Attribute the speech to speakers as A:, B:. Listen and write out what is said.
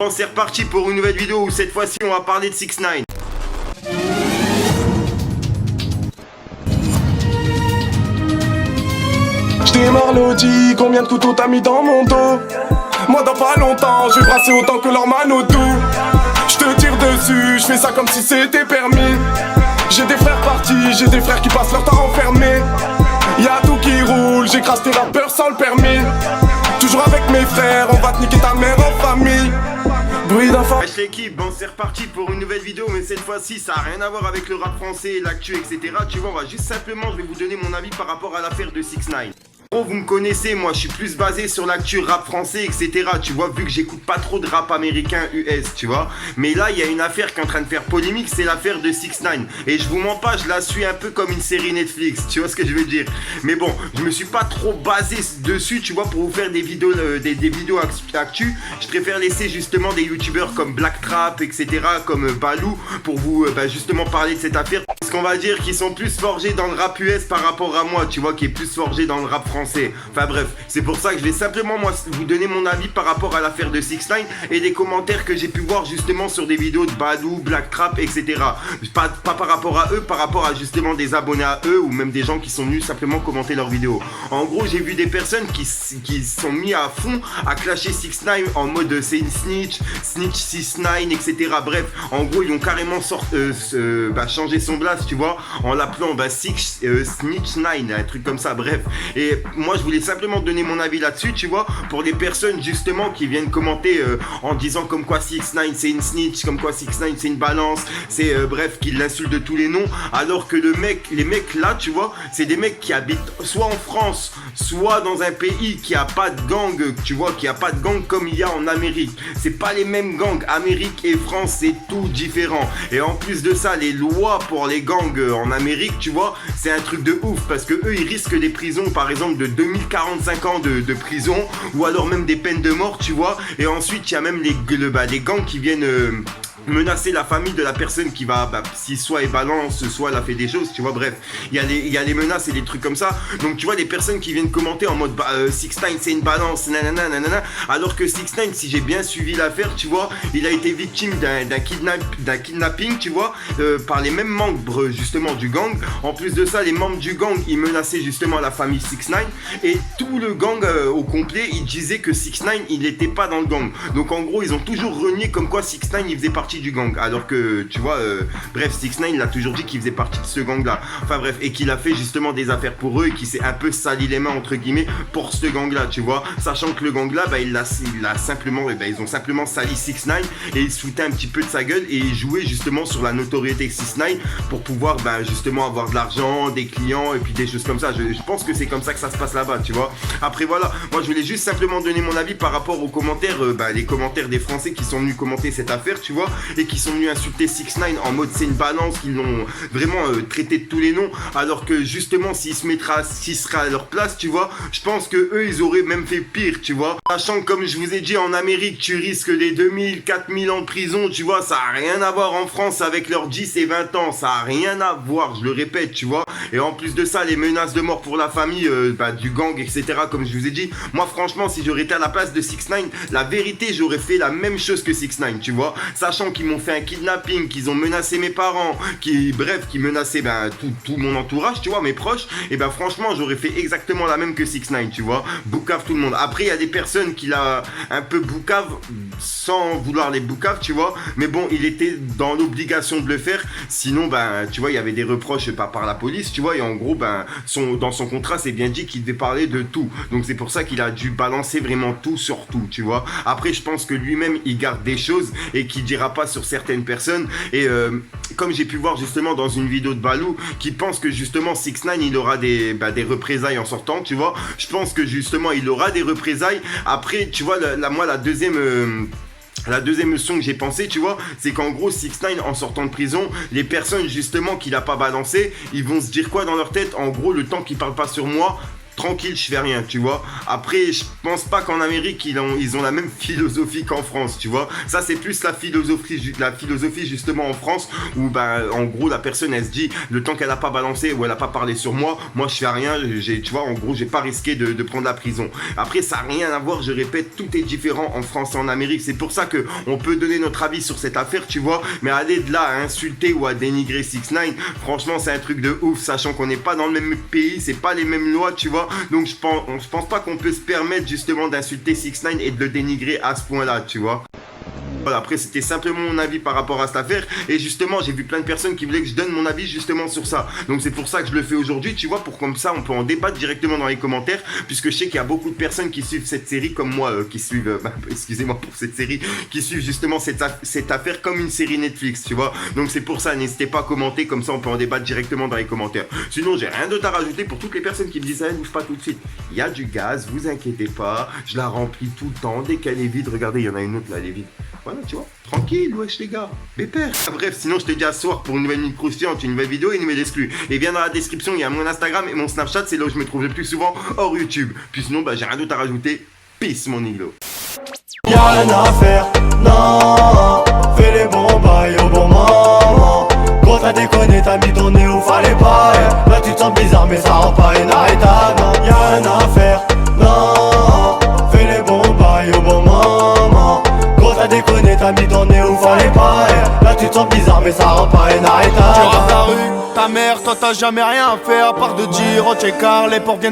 A: Bon, c'est reparti pour une nouvelle vidéo où cette fois-ci on va parler de 6ix9ine.
B: J't'ai marlotti, combien de couteaux t'as mis dans mon dos? Moi dans pas longtemps, je vais brasser autant que leur Manodou. J'te tire dessus, j'fais ça comme si c'était permis. J'ai des frères partis, j'ai des frères qui passent leur temps enfermés. Y'a tout qui roule, j'écrase tes rappeurs sans le permis. Toujours avec mes frères, on va te niquer ta mère en famille. Bruit d'enfant.
A: Wesh l'équipe, bon c'est reparti pour une nouvelle vidéo, mais cette fois-ci ça a rien à voir avec le rap français, l'actu, etc. Tu vois, on va juste simplement, je vais vous donner mon avis par rapport à l'affaire de 6ix9ine. Oh, vous me connaissez, moi je suis plus basé sur l'actu rap français, etc. Tu vois, vu que j'écoute pas trop de rap américain US, tu vois. Mais là, il y a une affaire qui est en train de faire polémique, c'est l'affaire de 6ix9ine. Et je vous mens pas, je la suis un peu comme une série Netflix, tu vois ce que je veux dire. Mais bon, je me suis pas trop basé dessus, tu vois, pour vous faire des vidéos, des vidéos actu. Je préfère laisser justement des youtubeurs comme Blacktrap, etc., comme Balou, pour vous justement parler de cette affaire. Parce qu'on va dire qu'ils sont plus forgés dans le rap US par rapport à moi, tu vois, qui est plus forgé dans le rap français. Enfin bref, c'est pour ça que je vais simplement moi vous donner mon avis par rapport à l'affaire de 6ix9ine et des commentaires que j'ai pu voir justement sur des vidéos de Badou, Blacktrap, etc. Pas par rapport à eux, par rapport à justement des abonnés à eux ou même des gens qui sont venus simplement commenter leurs vidéos. En gros, j'ai vu des personnes qui sont mis à fond à clasher 6ix9ine en mode c'est une snitch 6ix9ine, etc. Bref, en gros, ils ont carrément changé son blast, tu vois, en l'appelant Snitch9, un truc comme ça, bref. Et moi je voulais simplement donner mon avis là-dessus, tu vois, pour les personnes justement qui viennent commenter en disant comme quoi 6ix9ine c'est une snitch, comme quoi 6ix9ine c'est une balance, c'est bref, qu'ils l'insultent de tous les noms, alors que les mecs là, tu vois, c'est des mecs qui habitent soit en France, soit dans un pays qui a pas de gang, tu vois, qui a pas de gang comme il y a en Amérique. C'est pas les mêmes gangs, Amérique et France, c'est tout différent. Et en plus de ça, les lois pour les gangs en Amérique, tu vois, c'est un truc de ouf, parce que eux ils risquent des prisons, par exemple de 2045 ans de prison, ou alors même des peines de mort, tu vois. Et ensuite il y a même les gangs qui viennent menacer la famille de la personne qui va, si soit elle balance, soit elle a fait des choses, tu vois, bref, il y a les menaces et des trucs comme ça. Donc tu vois, des personnes qui viennent commenter en mode 6ix9ine c'est une balance, nanana, nanana, alors que 6ix9ine, si j'ai bien suivi l'affaire, tu vois, il a été victime d'un kidnapping, tu vois, par les mêmes membres justement du gang. En plus de ça, les membres du gang, ils menaçaient justement la famille 6ix9ine, et tout le gang au complet, ils disaient que 6ix9ine, il n'était pas dans le gang. Donc en gros, ils ont toujours renié comme quoi 6ix9ine, il faisait partie du gang, alors que tu vois, bref, 6ix9ine il a toujours dit qu'il faisait partie de ce gang là, enfin bref, et qu'il a fait justement des affaires pour eux et qu'il s'est un peu sali les mains entre guillemets pour ce gang là, tu vois, sachant que le gang là, ils ont simplement sali 6ix9ine et ils se foutaient un petit peu de sa gueule et ils jouaient justement sur la notoriété 6ix9ine pour pouvoir justement avoir de l'argent, des clients et puis des choses comme ça. Je pense que c'est comme ça que ça se passe là-bas, tu vois. Après voilà, moi je voulais juste simplement donner mon avis par rapport aux commentaires, les commentaires des Français qui sont venus commenter cette affaire, tu vois, et qui sont venus insulter 6ix9ine en mode c'est une balance, qu'ils l'ont vraiment traité de tous les noms, alors que justement s'il sera à leur place, tu vois, je pense que eux ils auraient même fait pire, tu vois, sachant que comme je vous ai dit, en Amérique tu risques des 2000, 4000 ans de prison, tu vois, ça a rien à voir en France avec leurs 10 et 20 ans, ça a rien à voir, je le répète, tu vois. Et en plus de ça, les menaces de mort pour la famille du gang, etc., comme je vous ai dit, moi franchement si j'aurais été à la place de 6ix9ine, la vérité j'aurais fait la même chose que 6ix9ine, tu vois, sachant qu'ils m'ont fait un kidnapping, qu'ils ont menacé mes parents, qui menaçaient tout mon entourage, tu vois, mes proches, et franchement j'aurais fait exactement la même que 6ix9ine, tu vois, boucave tout le monde. Après il y a des personnes qui l'a un peu boucave sans vouloir les boucaves, tu vois, mais bon, il était dans l'obligation de le faire, sinon tu vois, il y avait des reproches par la police, tu vois, et en gros dans son contrat c'est bien dit qu'il devait parler de tout, donc c'est pour ça qu'il a dû balancer vraiment tout sur tout, tu vois. Après je pense que lui-même il garde des choses et qu'il dira pas sur certaines personnes, et comme j'ai pu voir justement dans une vidéo de Balou qui pense que justement 6ix9ine il aura des représailles en sortant, tu vois, je pense que justement il aura des représailles. Après tu vois, la deuxième leçon que j'ai pensé, tu vois, c'est qu'en gros 6ix9ine en sortant de prison, les personnes justement qu'il a pas balancé, ils vont se dire quoi dans leur tête, en gros, le temps qu'il parle pas sur moi, tranquille, je fais rien, tu vois. Après, je pense pas qu'en Amérique, ils ont la même philosophie qu'en France, tu vois. Ça, c'est plus la philosophie justement en France, où en gros, la personne, elle se dit, le temps qu'elle a pas balancé ou elle a pas parlé sur moi je fais rien, tu vois, en gros, j'ai pas risqué de prendre la prison. Après, ça a rien à voir, je répète, tout est différent en France et en Amérique. C'est pour ça que on peut donner notre avis sur cette affaire, tu vois, mais aller de là à insulter ou à dénigrer 6ix9ine, franchement, c'est un truc de ouf, sachant qu'on n'est pas dans le même pays, c'est pas les mêmes lois, tu vois. Donc je pense pas qu'on peut se permettre justement d'insulter 6ix9ine et de le dénigrer à ce point-là, tu vois. Voilà, après c'était simplement mon avis par rapport à cette affaire, et justement j'ai vu plein de personnes qui voulaient que je donne mon avis justement sur ça, donc c'est pour ça que je le fais aujourd'hui, tu vois, pour comme ça on peut en débattre directement dans les commentaires, puisque je sais qu'il y a beaucoup de personnes qui suivent cette série comme moi, qui suivent, excusez-moi pour cette série, qui suivent justement cette affaire comme une série Netflix, tu vois, donc c'est pour ça, n'hésitez pas à commenter, comme ça on peut en débattre directement dans les commentaires. Sinon j'ai rien d'autre à rajouter pour toutes les personnes qui me disent, bouge pas tout de suite, il y a du gaz, vous inquiétez pas, je la remplis tout le temps, dès qu'elle est vide, regardez, il y en a une autre là, elle est vide. Voilà, tu vois, tranquille, wesh les gars, pépère. Bref, sinon je te dis à ce soir pour une nouvelle minute croustillante, une nouvelle vidéo et une nouvelle exclue. Et bien dans la description, il y a mon Instagram et mon Snapchat, c'est là où je me trouve le plus souvent hors YouTube. Puis sinon, j'ai rien d'autre à rajouter. Peace mon niglo.
C: Y'a rien à faire, non. Fais les bons bails au bon moment. Quand t'as déconné, t'as mis ton nez où fallait pas. Là tu te sens bizarre mais ça rend pas inarrêtable. Y'a rien à faire, non. Fais les bons bails au bon moment. T'as déconné, t'as mis ton nez où fallait pas. Là tu te sens bizarre mais ça rend pas inarrêtable. Tu rases la rue, ta mère, toi t'as jamais rien fait à part de dire oh t'es car les portes viennent